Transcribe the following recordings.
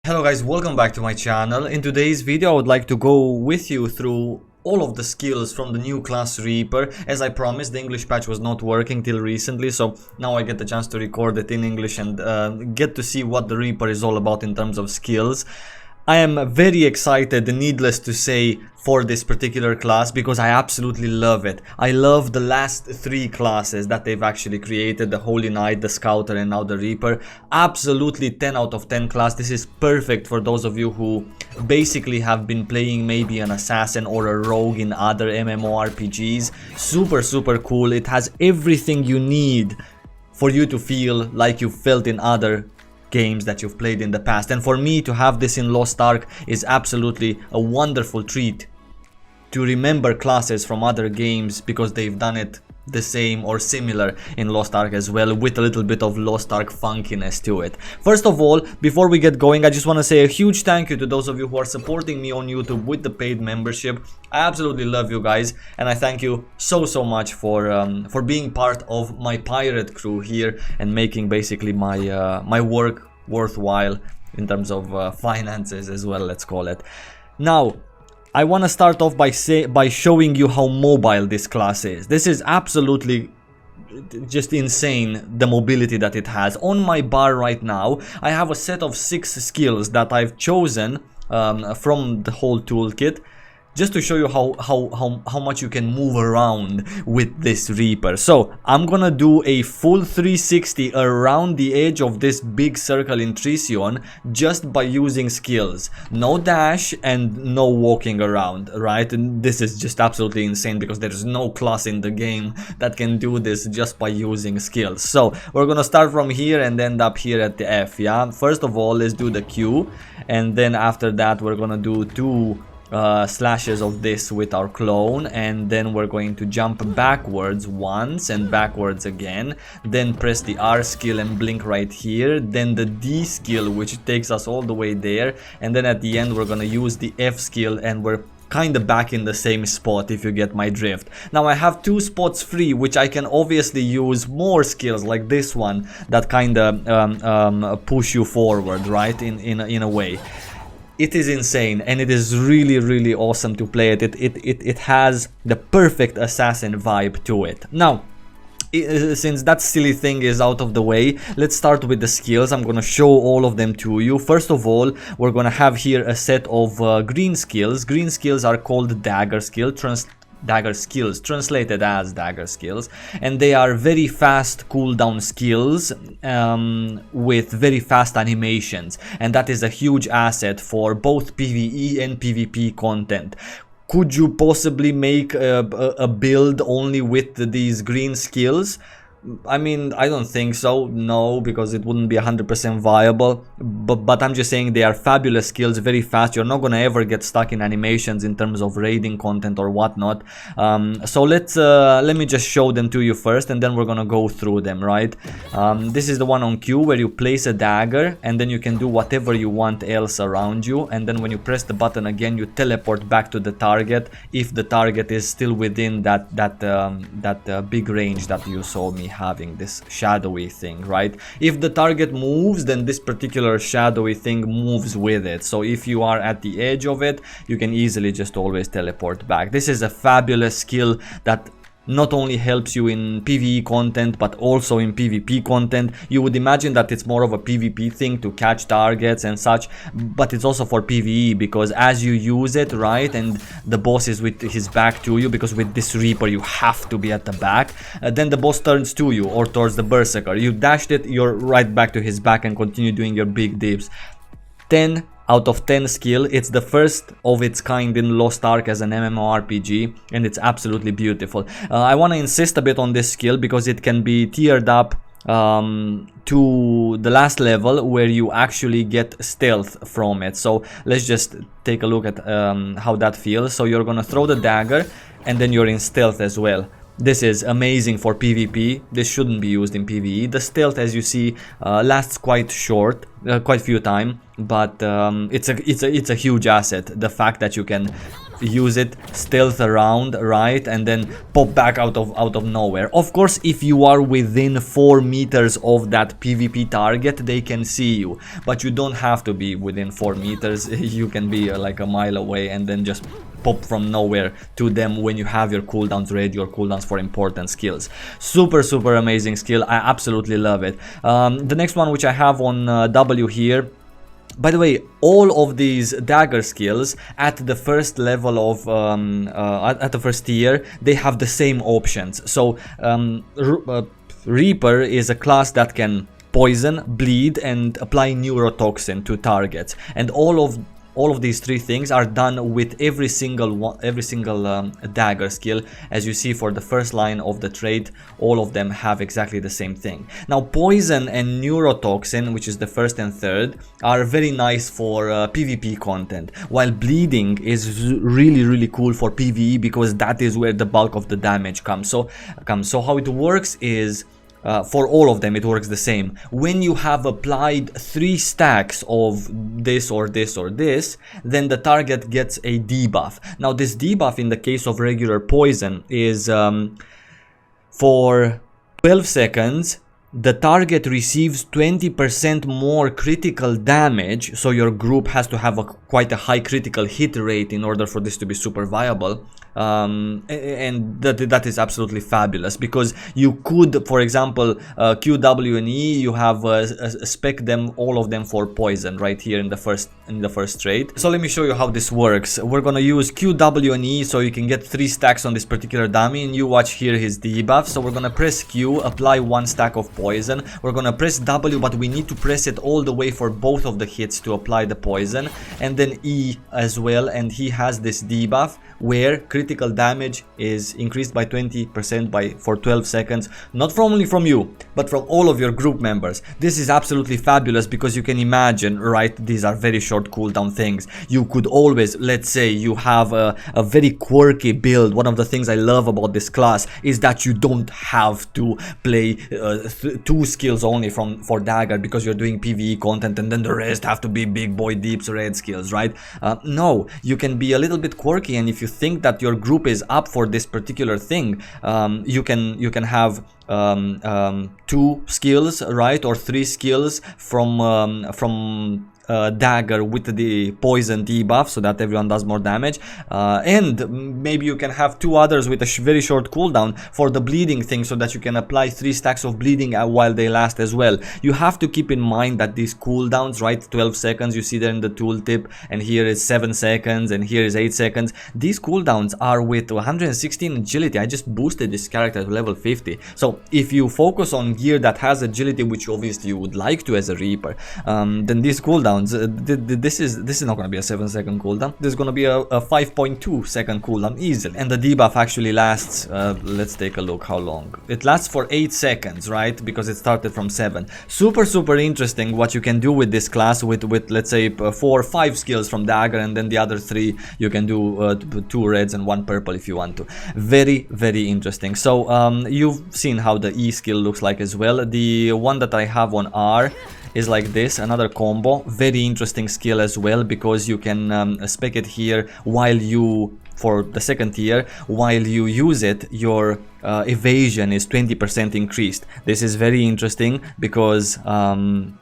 Hello guys, welcome back to my channel. In today's video I would like to go with you through all of the skills from the new class Reaper. As I promised, the English patch was not working till recently, so now I get the chance to record it in English and get to see what the Reaper is all about in terms of skills. I am very excited, needless to say, for this particular class because I absolutely love it. I love the last three classes that they've actually created, the Holy Knight, the Scouter and now the Reaper. Absolutely 10 out of 10 class. This is perfect for those of you who basically have been playing maybe an assassin or a rogue in other MMORPGs. Super cool. It has everything you need for you to feel like you felt in other games that you've played in the past, and for me to have this in Lost Ark is absolutely a wonderful treat to remember classes from other games because they've done it the same or similar in Lost Ark as well, with a little bit of Lost Ark funkiness to it. First of all, before we get going, I just want to say a huge thank you to those of you who are supporting me on YouTube with the paid membership. I absolutely love you guys, and I thank you so much for being part of my pirate crew here and making basically my work worthwhile in terms of finances as well, let's call it. Now I want to start off by showing you how mobile this class is. This is absolutely just insane, the mobility that it has. On my bar right now I have a set of 6 skills that I've chosen from the whole toolkit, just to show you how much you can move around with this Reaper. So I'm gonna do a full 360 around the edge of this big circle in Tricion just by using skills. No dash and no walking around, right? And this is just absolutely insane because there's no class in the game that can do this just by using skills. So we're gonna start from here and end up here at the F, yeah? First of all, let's do the Q, and then after that we're gonna do 2 slashes of this with our clone, and then we're going to jump backwards once and backwards again, then press the R skill and blink right here, then the D skill which takes us all the way there, and then at the end we're gonna use the F skill and we're kind of back in the same spot, if you get my drift. Now I have 2 spots free which I can obviously use more skills like this one that kind of push you forward, right, in a way. It is insane and it is really awesome to play it. It has the perfect assassin vibe to it. Now, since that silly thing is out of the way, let's start with the skills. I'm gonna show all of them to you. First of all, we're gonna have here a set of green skills. Green skills are called dagger skills, translated as dagger skills, and they are very fast cooldown skills with very fast animations, and that is a huge asset for both PvE and PvP content. Could you possibly make a build only with these green skills? I mean, I don't think so, no, because it wouldn't be 100% viable, but I'm just saying they are fabulous skills, very fast. You're not gonna ever get stuck in animations in terms of raiding content or whatnot. So let me just show them to you first, and then we're gonna go through them, right? This is the one on Q where you place a dagger and then you can do whatever you want else around you, and then when you press the button again you teleport back to the target if the target is still within that big range that you saw me having, this shadowy thing, right? If the target moves, then this particular shadowy thing moves with it. So if you are at the edge of it, you can easily just always teleport back. This is a fabulous skill that not only helps you in PvE content but also in PvP content. You would imagine that it's more of a PvP thing to catch targets and such, but it's also for PvE because as you use it, right, and the boss is with his back to you, because with this Reaper you have to be at the back, then the boss turns to you or towards the Berserker. You dashed it, you're right back to his back and continue doing your big dips. 10 out of 10 skill. It's the first of its kind in Lost Ark as an MMORPG, and it's absolutely beautiful. I want to insist a bit on this skill because it can be tiered up to the last level where you actually get stealth from it. So let's just take a look at how that feels. So you're gonna throw the dagger and then you're in stealth as well. This is amazing for PvP. This shouldn't be used in PvE. The stealth, as you see, lasts quite short, quite few time, but it's a huge asset. The fact that you can use it, stealth around, right, and then pop back out of nowhere. Of course, if you are within 4 meters of that PvP target, they can see you, but you don't have to be within 4 meters. You can be like a mile away and then just pop from nowhere to them when you have your cooldowns ready, your cooldowns for important skills. Super amazing skill. I absolutely love it. The next one, which I have on W here. By the way, all of these dagger skills at the first level of at the first tier, they have the same options. So Reaper is a class that can poison, bleed, and apply neurotoxin to targets, and all of these 3 things are done with every single dagger skill. As you see, for the first line of the trait, all of them have exactly the same thing. Now, poison and neurotoxin, which is the first and third, are very nice for PvP content, while bleeding is really cool for PvE, because that is where the bulk of the damage comes. So how it works is, for all of them it works the same. When you have applied 3 stacks of this or this or this, then the target gets a debuff. Now, this debuff in the case of regular poison is for 12 seconds the target receives 20% more critical damage, so your group has to have quite a high critical hit rate in order for this to be super viable. And that is absolutely fabulous, because you could, for example, Q, W, and E, you have spec them, all of them, for poison right here in the first trait. So let me show you how this works. We're gonna use Q, W, and E, so you can get 3 stacks on this particular dummy, and you watch here his debuff. So we're gonna press Q, apply 1 stack of poison. We're gonna press W, but we need to press it all the way for both of the hits to apply the poison, and then E as well, and he has this debuff where critical damage is increased by 20% for 12 seconds, not only from you, but from all of your group members. This is absolutely fabulous, because you can imagine, right, these are very short cooldown things. You could always, let's say you have a very quirky build. One of the things I love about this class is that you don't have to play 2 skills only for dagger, because you're doing PvE content and then the rest have to be big boy deeps red skills, right? No, you can be a little bit quirky, and if you think that your group is up for this particular thing, you can have 2 skills, right, or 3 skills from dagger with the poison debuff, so that everyone does more damage, and maybe you can have 2 others with a very short cooldown for the bleeding thing, so that you can apply 3 stacks of bleeding while they last as well. You have to keep in mind that these cooldowns, right, 12 seconds, you see there in the tooltip, and here is 7 seconds, and here is 8 seconds. These cooldowns are with 116 agility. I just boosted this character to level 50. So if you focus on gear that has agility, which obviously you would like to as a Reaper, then these cooldowns, this is not going to be a 7-second cooldown. This is going to be a 5.2 second cooldown easily, and the debuff actually lasts, let's take a look how long it lasts. For 8 seconds, right, because it started from 7. Super interesting what you can do with this class, with let's say 4 or 5 skills from dagger, and then the other 3 you can do 2 reds and 1 purple if you want to. Very interesting. So you've seen how the E skill looks like as well. The one that I have on R is like this, another combo. Very interesting skill as well, because you can spec it here while you, for the second tier, while you use it, your evasion is 20% increased. This is very interesting, because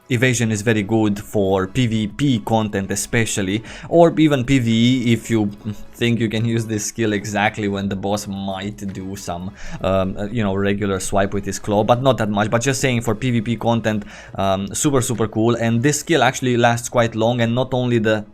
evasion is very good for PvP content especially, or even PvE, if you think you can use this skill exactly when the boss might do some you know, regular swipe with his claw, but not that much. But just saying, for PvP content, super cool. And this skill actually lasts quite long, and not only the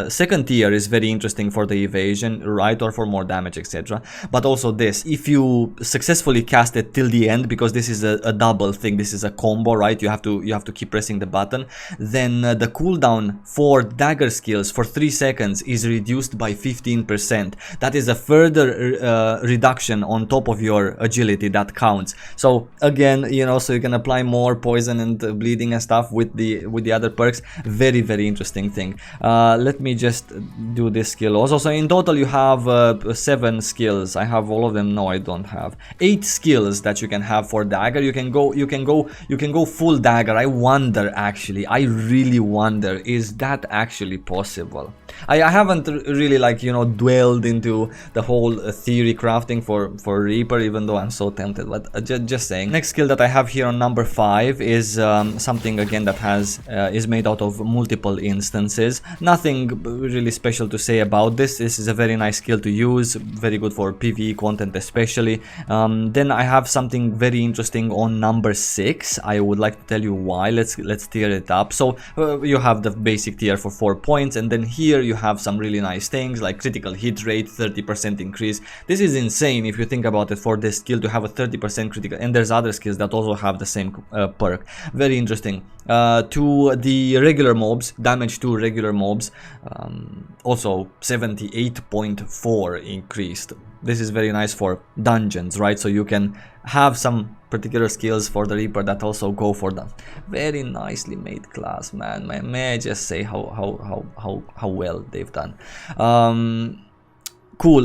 second tier is very interesting for the evasion, right, or for more damage, etc., but also this, if you successfully cast it till the end, because this is a double thing, this is a combo, right, you have to keep pressing the button, then the cooldown for dagger skills for 3 seconds is reduced by 15%. That is a further reduction on top of your agility that counts. So again, you know, so you can apply more poison and bleeding and stuff with the other perks. Very interesting thing. Let me just do this skill also. So in total you have 7 skills. I have all of them. No, I don't have 8 skills that you can have for dagger. You can go full dagger. I wonder, actually, I really wonder, is that actually possible? I haven't really, like, you know, dwelled into the whole theory crafting for Reaper, even though I'm so tempted, but just saying. Next skill that I have here on number 5 is something again that has is made out of multiple instances. Nothing really special to say about this. This is a very nice skill to use, very good for PvE content especially. Then I have something very interesting on number 6. I would like to tell you why. Let's tear it up. So you have the basic tier for 4 points, and then here you have some really nice things like critical hit rate, 30% increase. This is insane if you think about it, for this skill to have a 30% critical, and there's other skills that also have the same perk. Very interesting. To the regular mobs, damage to regular mobs, also 78.4 increased. This is very nice for dungeons, right? So you can have some particular skills for the Reaper that also go for them. Very nicely made class, man. May I just say how well they've done. Cool.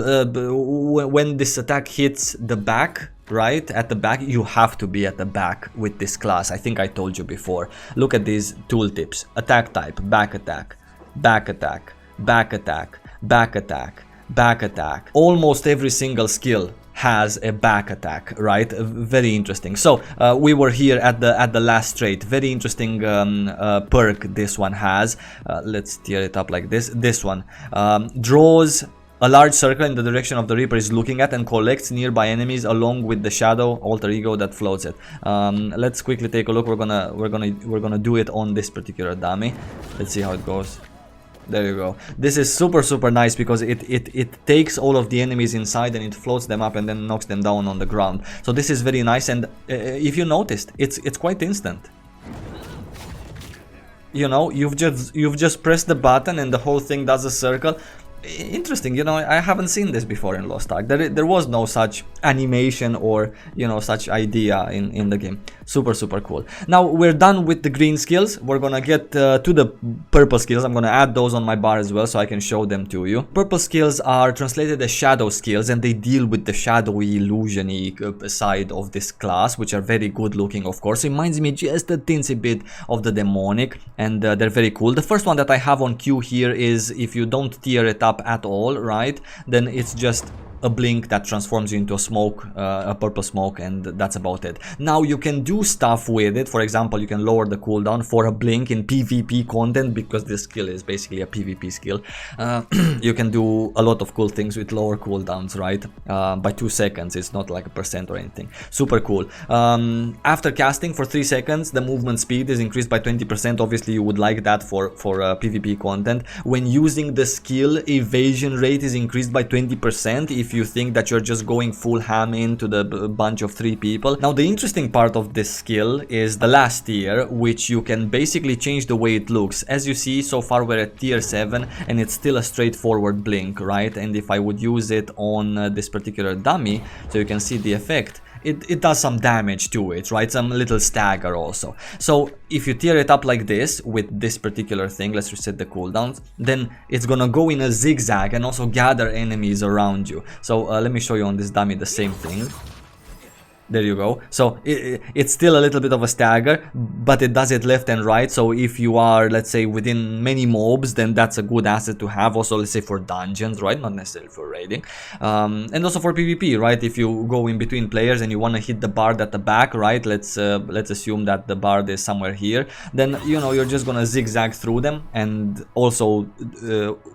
When this attack hits the back, right at the back, you have to be at the back with this class. I think I told you before. Look at these tooltips: attack type, back attack, back attack, back attack, back attack, back attack. Almost every single skill has a back attack, right? Very interesting. So we were here at the last trait. Very interesting perk this one has. Let's tear it up like this. This one draws a large circle in the direction of the Reaper is looking at and collects nearby enemies along with the shadow alter ego that floats it. Let's quickly take a look. We're gonna do it on this particular dummy. Let's see how it goes. There you go. This is super nice because it takes all of the enemies inside and it floats them up and then knocks them down on the ground. So this is very nice, and if you noticed, it's quite instant. You know, you've just pressed the button and the whole thing does a circle. Interesting, you know, I haven't seen this before in Lost Ark. There was no such animation or, you know, such idea in the game. Super cool. Now we're done with the green skills. We're gonna get to the purple skills. I'm gonna add those on my bar as well so I can show them to you. Purple skills are translated as shadow skills, and they deal with the shadowy, illusion-y side of this class, which are very good looking, of course. It reminds me just a teensy bit of the demonic, and they're very cool. The first one that I have on queue here is if you don't tear it up at all, right, then it's just a blink that transforms you into a smoke, a purple smoke, and that's about it. Now you can do stuff with it. For example, you can lower the cooldown for a blink in PvP content, because this skill is basically a PvP skill. You can do a lot of cool things with lower cooldowns, right? By 2 seconds. It's not like a percent or anything. Super cool. After casting for 3 seconds, the movement speed is increased by 20%. Obviously you would like that for PvP content. When using the skill, evasion rate is increased by 20% if you think that you're just going full ham into the bunch of 3 people. Now the interesting part of this skill is the last tier, which you can basically change the way it looks. As you see, so far we're at tier 7 and it's still a straightforward blink, right? And if I would use it on this particular dummy, so you can see the effect, it does some damage to it, right? Some little stagger also. So if you tear it up like this with this particular thing, let's reset the cooldowns, then it's gonna go in a zigzag and also gather enemies around you. So let me show you on this dummy the same thing. There you go. So it's still a little bit of a stagger, but it does it left and right. So if you are, let's say, within many mobs, then that's a good asset to have. Also, let's say for dungeons, right? Not necessarily for raiding. And also for PvP, right? If you go in between players and you want to hit the bard at the back, right? Let's assume that the bard is somewhere here. Then, you know, you're just gonna zigzag through them and also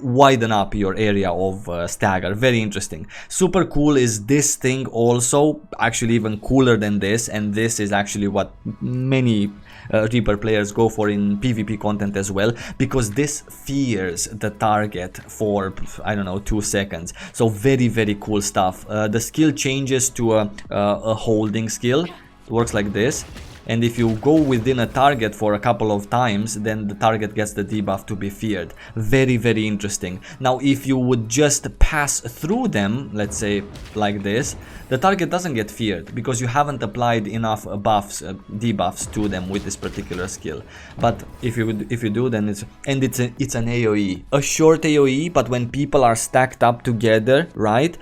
widen up your area of stagger. Very interesting. Super cool is this thing also, actually even cooler than this, and this is actually what many Reaper players go for in PvP content as well, because this fears the target for, I don't know, 2 seconds. So very cool stuff. The skill changes to a holding skill. It works like this. And if you go within a target for a couple of times, then the target gets the debuff to be feared. Very interesting. Now if you would just pass through them, let's say like this, the target doesn't get feared because you haven't applied enough buffs, debuffs to them with this particular skill. But if you do, then it's an AoE, a short AoE, but when people are stacked up together, right,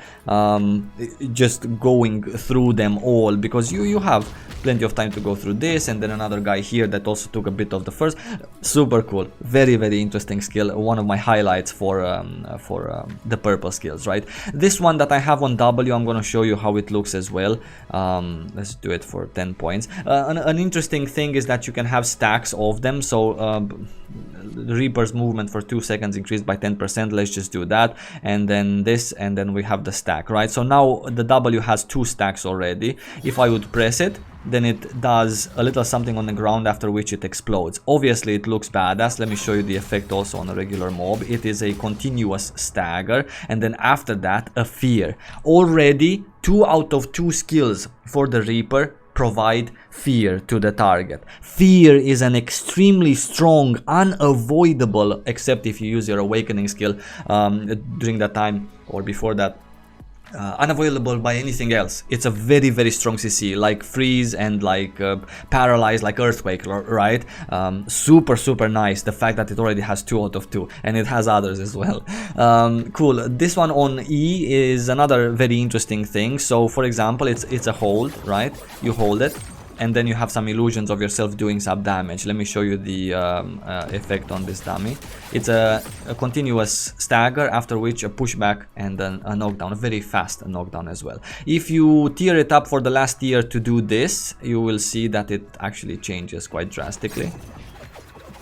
just going through them all, because you have plenty of time to go through through this, and then another guy here that also took a bit of the first. Super cool, very interesting skill, one of my highlights for the purple skills, right? This one that I have on W, I'm gonna show you how it looks as well. Let's do it for 10 points. An interesting thing is that you can have stacks of them, so the Reaper's movement for 2 seconds increased by 10%. Let's just do that, and then this, and then we have the stack, right? So now the W has 2 stacks already. If I would press it, then it does a little something on the ground, after which it explodes. Obviously it looks badass. Let me show you the effect also on a regular mob. It is a continuous stagger, and then after that a fear. Already 2 out of 2 skills for the Reaper provide fear to the target. Fear is an extremely strong, unavoidable, except if you use your awakening skill during that time or before that, unavoidable by anything else. It's a very strong CC, like freeze and like paralyze, like earthquake, right? Super nice, the fact that it already has 2 out of 2, and it has others as well. Cool. This one on E is another very interesting thing. So for example, it's a hold, right? You hold it, and then you have some illusions of yourself doing some damage. Let me show you the effect on this dummy. It's a continuous stagger, after which a pushback and then a knockdown, a very fast knockdown as well. If you tier it up for the last tier to do this, you will see that it actually changes quite drastically.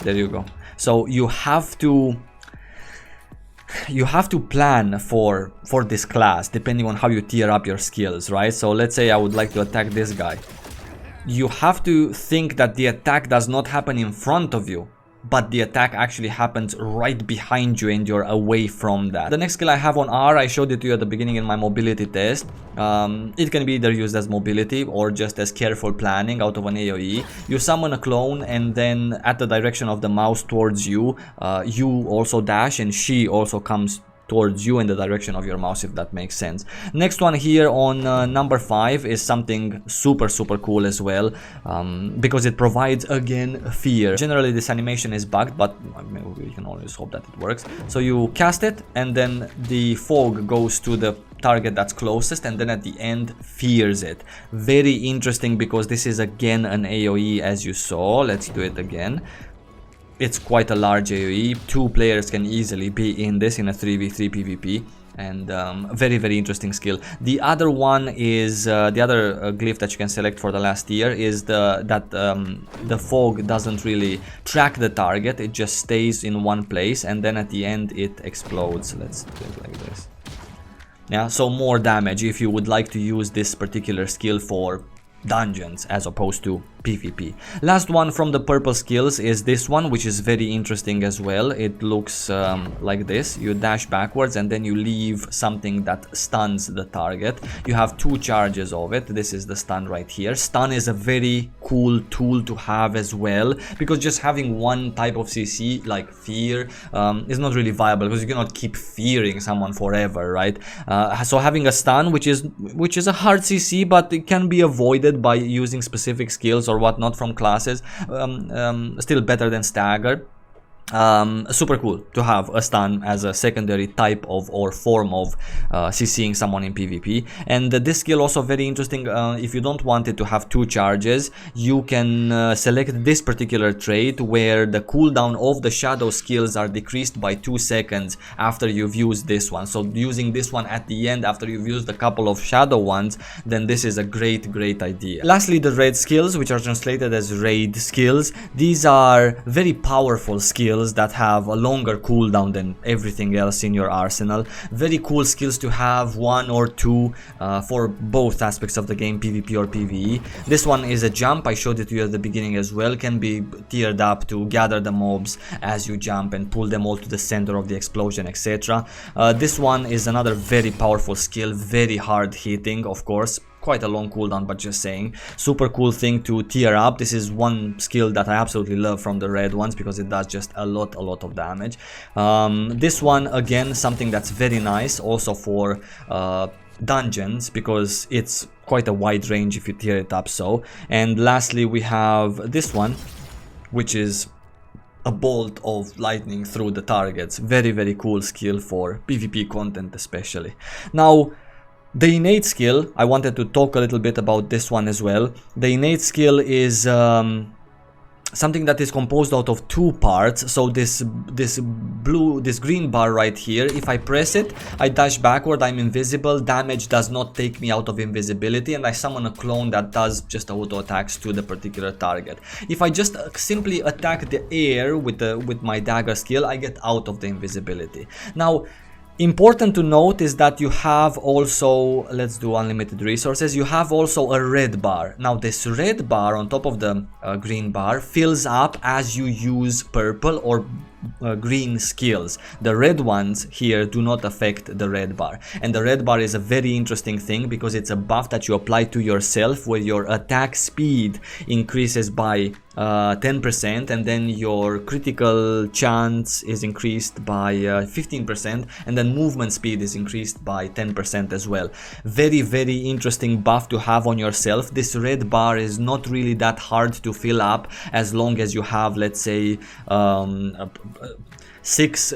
There you go. So you have to plan for this class depending on how you tier up your skills, right? So let's say I would like to attack this guy. You have to think that the attack does not happen in front of you, but the attack actually happens right behind you and you're away from that. The next skill I have on R, I showed it to you at the beginning in my mobility test. It can be either used as mobility or just as careful planning out of an AoE. You summon a clone, and then at the direction of the mouse towards you, you also dash, and she also comes towards you in the direction of your mouse, if that makes sense. Next one here on number 5 is something super cool as well, because it provides again fear. Generally this animation is bugged, but we can always hope that it works. So you cast it, and then the fog goes to the target that's closest, and then at the end fears it. Very interesting, because this is again an AoE, as you saw. Let's do it again. It's quite a large AoE. 2 players can easily be in this in a 3v3 PvP, and very interesting skill. The other one is the other glyph that you can select for the last tier is the fog doesn't really track the target. It just stays in one place, and then at the end it explodes. Let's do it like this. Yeah, so more damage if you would like to use this particular skill for dungeons as opposed to PvP. Last one from the purple skills is this one, which is very interesting as well. It looks like this. You dash backwards, and then you leave something that stuns the target. You have 2 charges of it. This is the stun right here. Stun is a very cool tool to have as well, because just having one type of CC like fear is not really viable, because you cannot keep fearing someone forever, right? So having a stun, which is a hard CC, but it can be avoided by using specific skills or whatnot from classes, still better than stagger. Super cool to have a stun as a secondary type of or form of CCing someone in PvP. And this skill also very interesting. If you don't want it to have 2 charges, you can select this particular trait where the cooldown of the shadow skills are decreased by 2 seconds after you've used this one. So using this one at the end after you've used a couple of shadow ones, then this is a great idea. Lastly, the raid skills, which are translated as raid skills. These are very powerful skills that have a longer cooldown than everything else in your arsenal. Very cool skills to have, 1 or 2 for both aspects of the game, PvP or PvE. This one is a jump. I showed it to you at the beginning as well. Can be tiered up to gather the mobs as you jump and pull them all to the center of the explosion, etc. This one is another very powerful skill, very hard hitting, of course. Quite a long cooldown, but just saying. Super cool thing to tier up. This is one skill that I absolutely love from the red ones, because it does just a lot of damage. This one again, something that's very nice also for dungeons, because it's quite a wide range if you tier it up. So, and lastly we have this one, which is a bolt of lightning through the targets. Very cool skill for PvP content especially. Now The innate skill, I wanted to talk a little bit about this one as well. The innate skill is something that is composed out of two parts. So this green bar right here, if I press it, I dash backward, I'm invisible, damage does not take me out of invisibility, and I summon a clone that does just auto attacks to the particular target. If I just simply attack the air with my dagger skill, I get out of the invisibility. Now, important to note is that you have also, let's do unlimited resources, you have also a red bar. Now this red bar on top of the green bar fills up as you use purple or green skills. The red ones here do not affect the red bar, and the red bar is a very interesting thing because it's a buff that you apply to yourself where your attack speed increases by 10%, and then your critical chance is increased by 15%, and then movement speed is increased by 10% as well. Very, very interesting buff to have on yourself. This red bar is not really that hard to fill up as long as you have, let's say, 6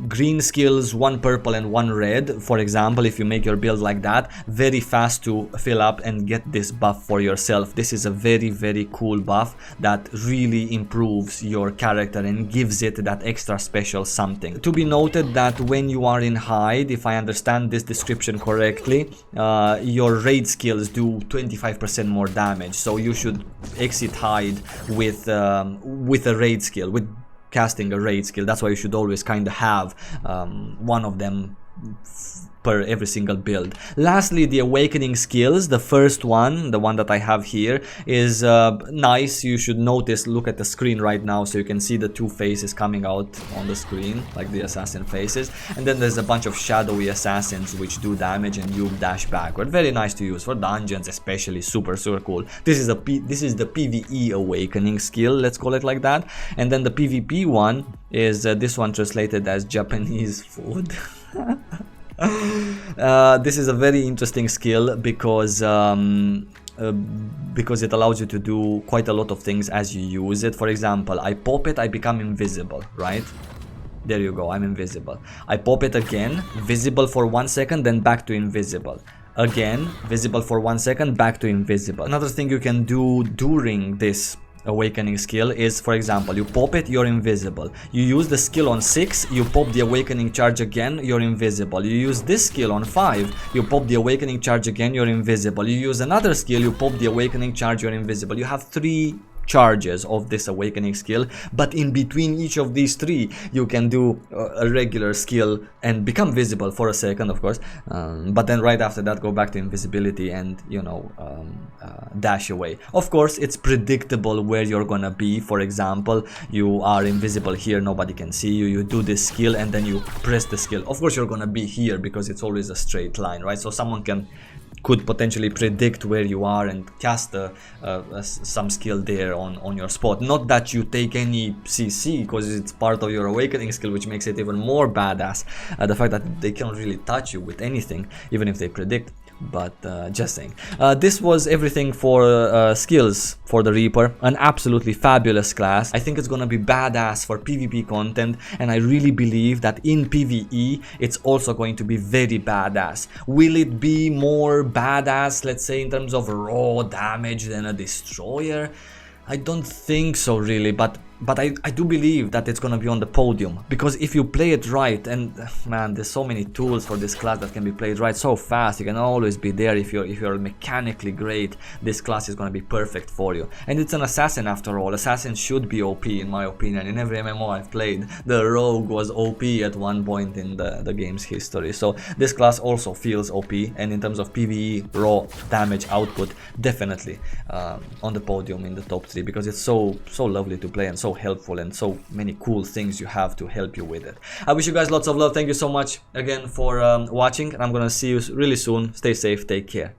green skills, 1 purple and 1 red. For example, if you make your build like that, very fast to fill up and get this buff for yourself. This is a very, very cool buff that really improves your character and gives it that extra special something. To be noted that when you are in hide, if I understand this description correctly, your raid skills do 25% more damage, so you should exit hide with a raid skill, with casting a raid skill. That's why you should always kind of have one of them per every single build. Lastly, the awakening skills. The first one, the one that I have here, is nice. You should notice, look at the screen right now, so you can see the 2 faces coming out on the screen, like the assassin faces, and then there's a bunch of shadowy assassins which do damage and you dash backward. Very nice to use for dungeons, especially. Super cool. This is the PvE awakening skill, let's call it like that. And then the PvP one is this one translated as Japanese food. This is a very interesting skill because it allows you to do quite a lot of things as you use it. For example, I pop it, I become invisible, right? There you go, I'm invisible. I pop it again, visible for 1 second, then back to invisible. Again, visible for 1 second, back to invisible. Another thing you can do during this awakening skill is, for example, you pop it, you're invisible. You use the skill on 6, you pop the awakening charge again, you're invisible. You use this skill on 5, you pop the awakening charge again, you're invisible. You use another skill, you pop the awakening charge, you're invisible. You have 3 charges of this awakening skill, but in between each of these 3 you can do a regular skill and become visible for a second, of course, but then right after that go back to invisibility and, you know, dash away. Of course, it's predictable where you're gonna be. For example, you are invisible here, nobody can see you, you do this skill and then you press the skill. Of course you're gonna be here because it's always a straight line, right? So someone could potentially predict where you are and cast some skill there on your spot. Not that you take any CC, because it's part of your awakening skill, which makes it even more badass. The fact that they cannot really touch you with anything, even if they predict. But just saying. This was everything for skills for the Reaper. An absolutely fabulous class. I think it's gonna be badass for PvP content, and I really believe that in PvE it's also going to be very badass. Will it be more badass, let's say, in terms of raw damage than a destroyer? I don't think so really, but I do believe that it's gonna be on the podium, because if you play it right, and man, there's so many tools for this class that can be played right so fast, you can always be there. If you're mechanically great, this class is gonna be perfect for you. And it's an assassin after all. Assassins should be OP in my opinion. In every MMO I've played, the rogue was OP at one point in the game's history. So this class also feels OP, and in terms of PvE raw damage output, definitely on the podium in the top 3, because it's so lovely to play and so helpful, and so many cool things you have to help you with it. I wish you guys lots of love. Thank you so much again for watching, and I'm gonna see you really soon. Stay safe, take care.